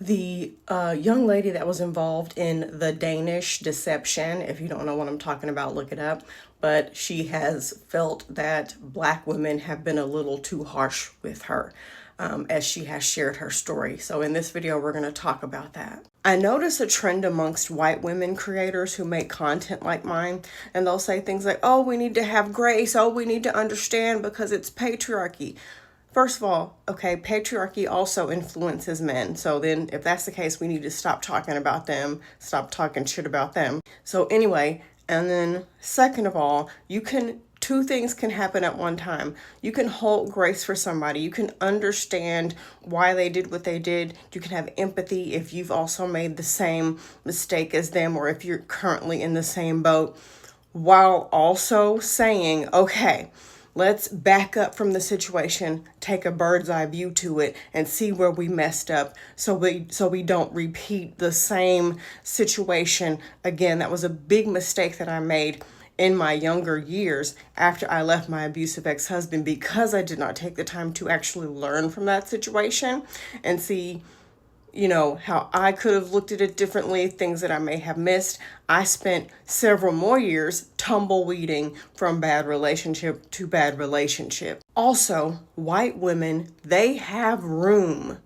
The young lady that was involved in the Danish deception, if you don't know what I'm talking about, look it up. But she has felt that Black women have been a little too harsh with her, as she has shared her story. So in this video, we're going to talk about that. I notice a trend amongst white women creators who make content like mine, and they'll say things like, oh, we need to have grace. Oh, we need to understand because it's patriarchy. First of all, okay, patriarchy also influences men. So then if that's the case, we need to stop talking about them, stop talking shit about them. So anyway, and then second of all, two things can happen at one time. You can hold grace for somebody. You can understand why they did what they did. You can have empathy if you've also made the same mistake as them, or if you're currently in the same boat, while also saying, okay, let's back up from the situation, take a bird's eye view to it, and see where we messed up so we don't repeat the same situation again. That was a big mistake that I made in my younger years after I left my abusive ex-husband, because I did not take the time to actually learn from that situation and see how I could have looked at it differently, things that I may have missed. I spent several more years tumbleweeding from bad relationship to bad relationship. Also, white women, they have room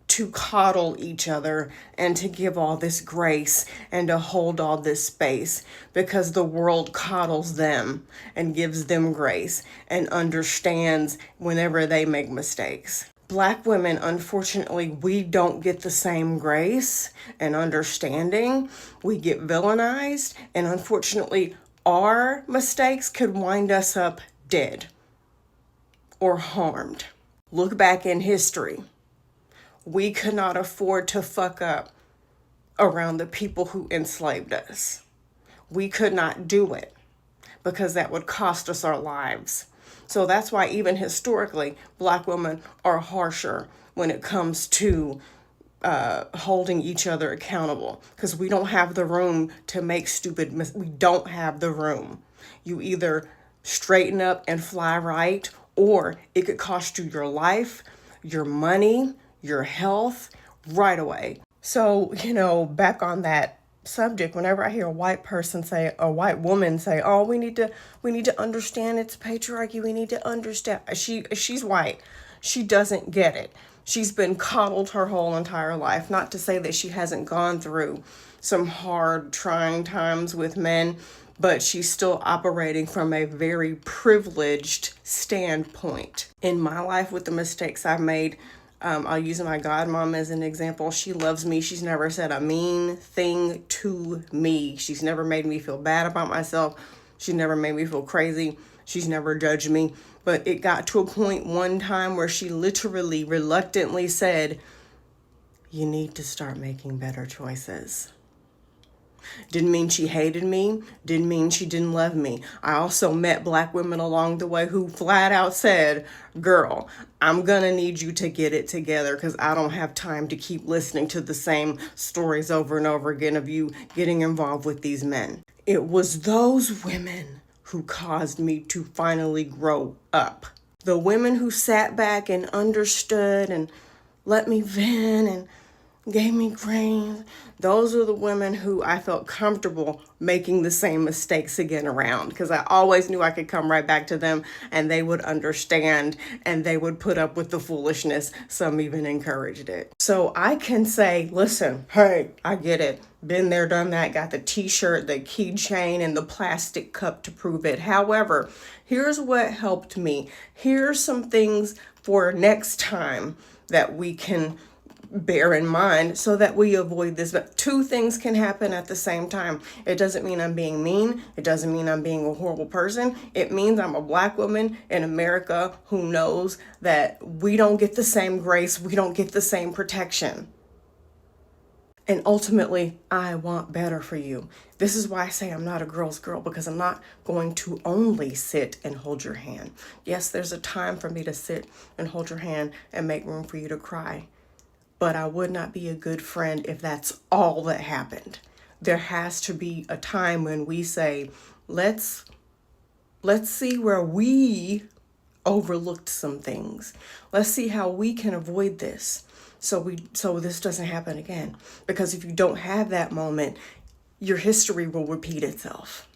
to coddle each other and to give all this grace and to hold all this space, because the world coddles them and gives them grace and understands whenever they make mistakes. Black women, unfortunately, we don't get the same grace and understanding. We get villainized, and unfortunately, our mistakes could wind us up dead or harmed. Look back in history. We could not afford to fuck up around the people who enslaved us. We could not do it because that would cost us our lives. So that's why even historically, Black women are harsher when it comes to holding each other accountable, because we don't have the room to make we don't have the room. You either straighten up and fly right, or it could cost you your life, your money, your health right away. So, back on that subject, whenever I hear a white woman say, oh, we need to understand it's patriarchy, we need to understand, she's white, she doesn't get it. She's been coddled her whole entire life. Not to say that she hasn't gone through some hard, trying times with men, but she's still operating from a very privileged standpoint. In my life, with the mistakes I've made, I'll use my godmom as an example. She loves me. She's never said a mean thing to me. She's never made me feel bad about myself. She's never made me feel crazy. She's never judged me. But it got to a point one time where she literally reluctantly said, you need to start making better choices. Didn't mean she hated me. Didn't mean she didn't love me. I also met Black women along the way who flat out said, girl, I'm gonna need you to get it together, because I don't have time to keep listening to the same stories over and over again of you getting involved with these men. It was those women who caused me to finally grow up. The women who sat back and understood and let me vent and gave me grace, those are the women who I felt comfortable making the same mistakes again around, because I always knew I could come right back to them and they would understand and they would put up with the foolishness. Some even encouraged it. So I can say, listen, hey, I get it. Been there, done that, got the t-shirt, the keychain, and the plastic cup to prove it. However, here's what helped me. Here's some things for next time that we can bear in mind so that we avoid this. But two things can happen at the same time. It doesn't mean I'm being mean. It doesn't mean I'm being a horrible person. It means I'm a Black woman in America who knows that we don't get the same grace. We don't get the same protection. And ultimately, I want better for you. This is why I say I'm not a girl's girl, because I'm not going to only sit and hold your hand. Yes, there's a time for me to sit and hold your hand and make room for you to cry. But I would not be a good friend if that's all that happened. There has to be a time when we say, let's see where we overlooked some things. Let's see how we can avoid this. so this doesn't happen again. Because if you don't have that moment, your history will repeat itself.